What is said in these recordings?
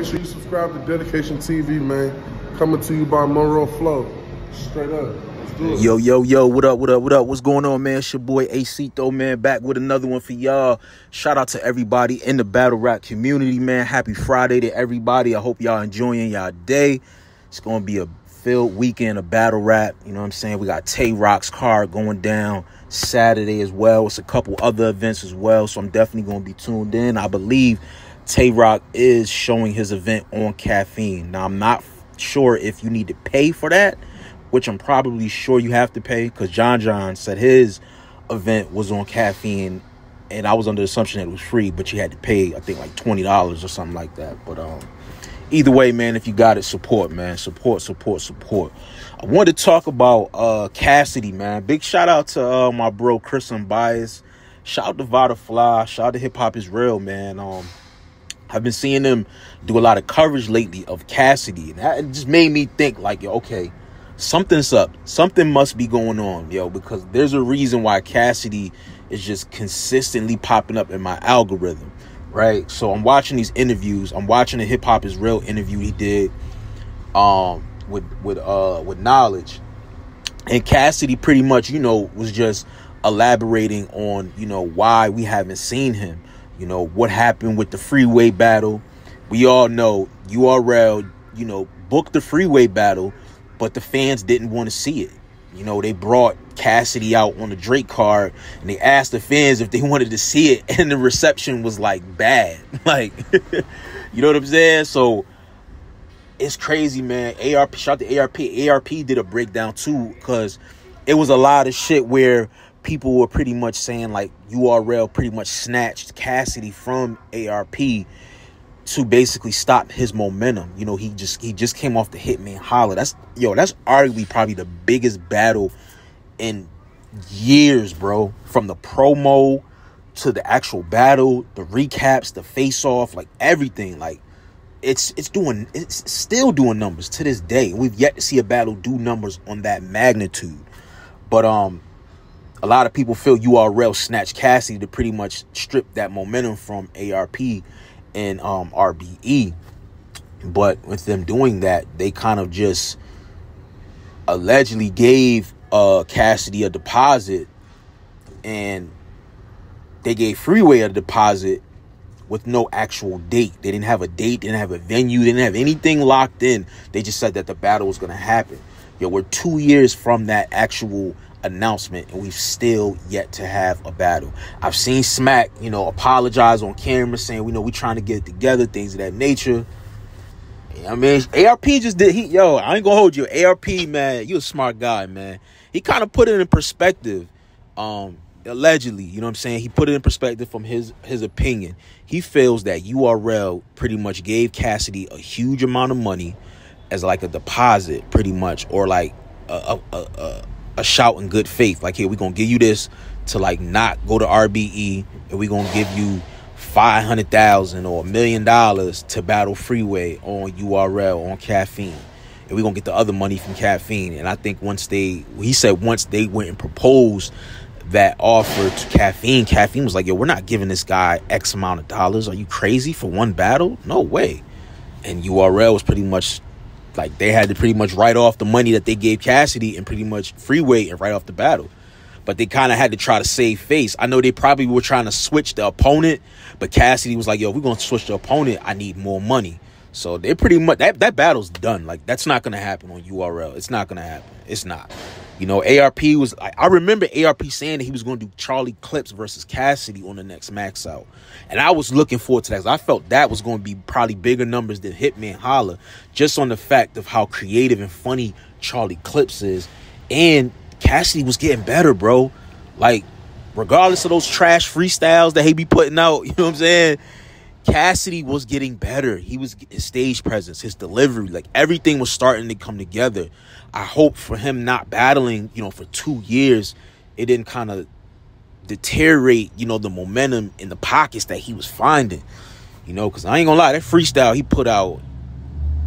Make sure you subscribe to Dedication TV, man. Coming to you by Monroe Flow. Straight up. Let's do it. Yo, what up? What's going on, man? It's your boy AC though, man. Back with another one for y'all. Shout out to everybody in the battle rap community, man. Happy Friday to everybody. I hope y'all enjoying y'all day. It's going to be a filled weekend of battle rap. You know what I'm saying? We got Tay Rock's card going down Saturday as well. It's a couple other events as well, so I'm definitely going to be tuned in. I believe Tay Rock is showing his event on Caffeine. Now, I'm not sure if you need to pay for that, which I'm probably sure you have to pay, because John said his event was on Caffeine, and I was under the assumption that it was free, but you had to pay, I think, like $20 or something like that. But either way, man, if you got it, support, man. Support. I wanted to talk about Cassidy, man. Big shout out to my bro Chris Unbiased. Shout out to Vada Fly. Shout out to Hip Hop Is Real, man. I've been seeing them do a lot of coverage lately of Cassidy, and that just made me think, like, yo, okay, something's up. Something must be going on, yo, because there's a reason why Cassidy is just consistently popping up in my algorithm, right? So I'm watching these interviews. I'm watching the Hip Hop Is Real interview he did with Knowledge, and Cassidy pretty much, you know, was just elaborating on, you know, why we haven't seen him. You know, what happened with the Freeway battle. We all know URL, you know, booked the Freeway battle, but the fans didn't want to see it. You know, they brought Cassidy out on the Drake card, and they asked the fans if they wanted to see it, and the reception was, like, bad. Like, you know what I'm saying? So, it's crazy, man. ARP, shout out to ARP. ARP did a breakdown, too, because it was a lot of shit where people were pretty much saying, like, URL pretty much snatched Cassidy from ARP to basically stop his momentum. You know, he just came off the Hitman Holla. That's arguably probably the biggest battle in years, bro. From the promo to the actual battle, the recaps, the face-off, like everything. Like, it's still doing numbers to this day. We've yet to see a battle do numbers on that magnitude. But a lot of people feel URL snatched Cassidy to pretty much strip that momentum from ARP and RBE. But with them doing that, they kind of just allegedly gave Cassidy a deposit, and they gave Freeway a deposit with no actual date. They didn't have a date, didn't have a venue, didn't have anything locked in. They just said that the battle was going to happen. Yo, we're 2 years from that actual announcement, and we've still yet to have a battle. I've seen Smack, you know, apologize on camera, saying, we know we trying to get it together, things of that nature. I mean, ARP just did, I ain't gonna hold you. ARP, man, you a smart guy, man. He kind of put it in perspective, allegedly, you know what I'm saying? He put it in perspective from his opinion. He feels that URL pretty much gave Cassidy a huge amount of money as like a deposit, pretty much, or like a shout in good faith. Like, here, we're going to give you this to, like, not go to RBE, and we're going to give you $500,000 or $1 million to battle Freeway on URL, on Caffeine. And we're going to get the other money from Caffeine. And I think once they went and proposed that offer to Caffeine, Caffeine was like, yo, we're not giving this guy X amount of dollars. Are you crazy for one battle? No way. And URL was pretty much like, they had to pretty much write off the money that they gave Cassidy and pretty much Freeway and write off the battle. But they kind of had to try to save face. I know they probably were trying to switch the opponent, but Cassidy was like, yo, if we're going to switch the opponent, I need more money. So they pretty much, that battle's done. Like, that's not going to happen on URL. It's not going to happen. It's not. You know, ARP was, I remember ARP saying that he was going to do Charlie Clips versus Cassidy on the next Max Out. And I was looking forward to that, because I felt that was going to be probably bigger numbers than Hitman Holla, just on the fact of how creative and funny Charlie Clips is. And Cassidy was getting better, bro. Like, regardless of those trash freestyles that he be putting out, you know what I'm saying? Cassidy was getting better. His stage presence, his delivery, like, everything was starting to come together. I hope for him not battling, you know, for 2 years, it didn't kind of deteriorate, you know, the momentum in the pockets that he was finding, you know, because I ain't gonna lie, that freestyle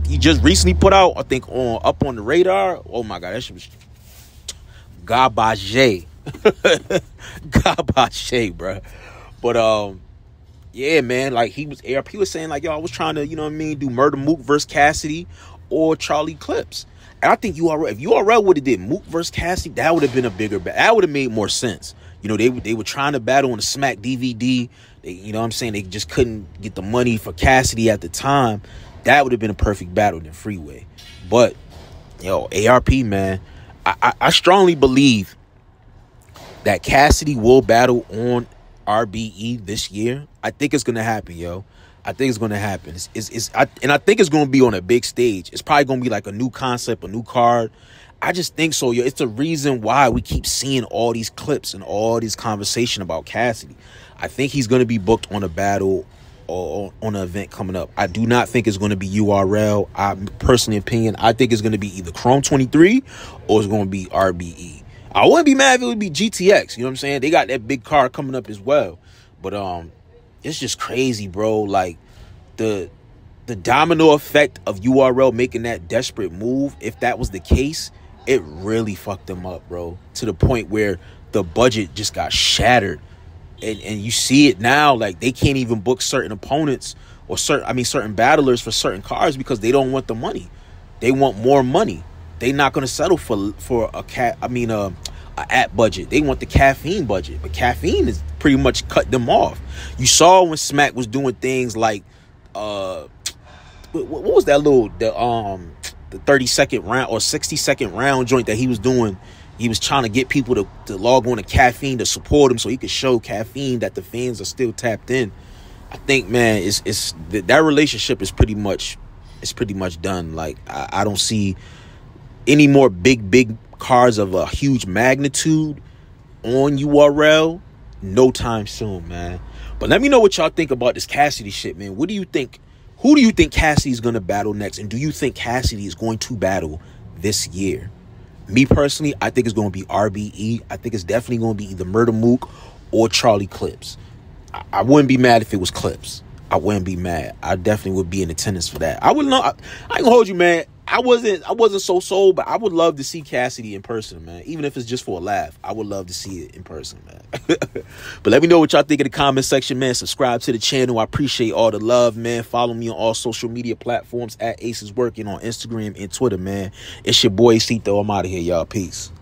he just recently put out, I think, on Up on the Radar. Oh my God, that shit was garbage. Garbage, bro. But Yeah, man. Like ARP was saying, like, yo, I was trying to, do Murder Mook versus Cassidy or Charlie Clips. And I think if URL would have did Mook versus Cassidy, that would have been a bigger battle. That would have made more sense. They were trying to battle on the Smack DVD. They just couldn't get the money for Cassidy at the time. That would have been a perfect battle than Freeway. But, ARP, man, I strongly believe that Cassidy will battle on RBE this year. I think it's gonna happen, yo. I think it's gonna happen. I think it's gonna be on a big stage. It's probably gonna be like a new concept, a new card. I just think so, yo. It's the reason why we keep seeing all these clips and all this conversation about Cassidy. I think he's gonna be booked on a battle or on an event coming up. I do not think it's gonna be URL. I think it's gonna be either Chrome 23 or it's gonna be RBE. I wouldn't be mad if it would be GTX. You know what I'm saying? They got that big card coming up as well. But it's just crazy, bro. Like the domino effect of URL making that desperate move, if that was the case, it really fucked them up, bro. To the point where the budget just got shattered. And you see it now, like they can't even book certain opponents or certain battlers for certain cards because they don't want the money. They want more money. They're not going to settle for a app budget. They want the caffeine budget, but caffeine is pretty much cut them off. You saw when Smack was doing things like what was that the 30-second round or 60-second round joint that he was doing. He was trying to get people to log on to caffeine to support him so he could show caffeine that the fans are still tapped in. I think, man, that relationship is pretty much done. Like I don't see any more big cards of a huge magnitude on URL no time soon, man. But let me know what y'all think about this Cassidy shit, man. What do you think? Who do you think Cassidy's going to battle next? And do you think Cassidy is going to battle this year? Me personally, I think it's going to be RBE. I think it's definitely going to be either Murder Mook or Charlie Clips. I wouldn't be mad if it was Clips. I wouldn't be mad. I definitely would be in attendance for that. I ain't gonna hold you, man. I wasn't so sold, but I would love to see Cassidy in person, man. Even if it's just for a laugh, I would love to see it in person, man. But let me know what y'all think in the comment section, man. Subscribe to the channel. I appreciate all the love, man. Follow me on all social media platforms at Ace is Working on Instagram and Twitter, man. It's your boy Cito. I'm out of here, y'all. Peace.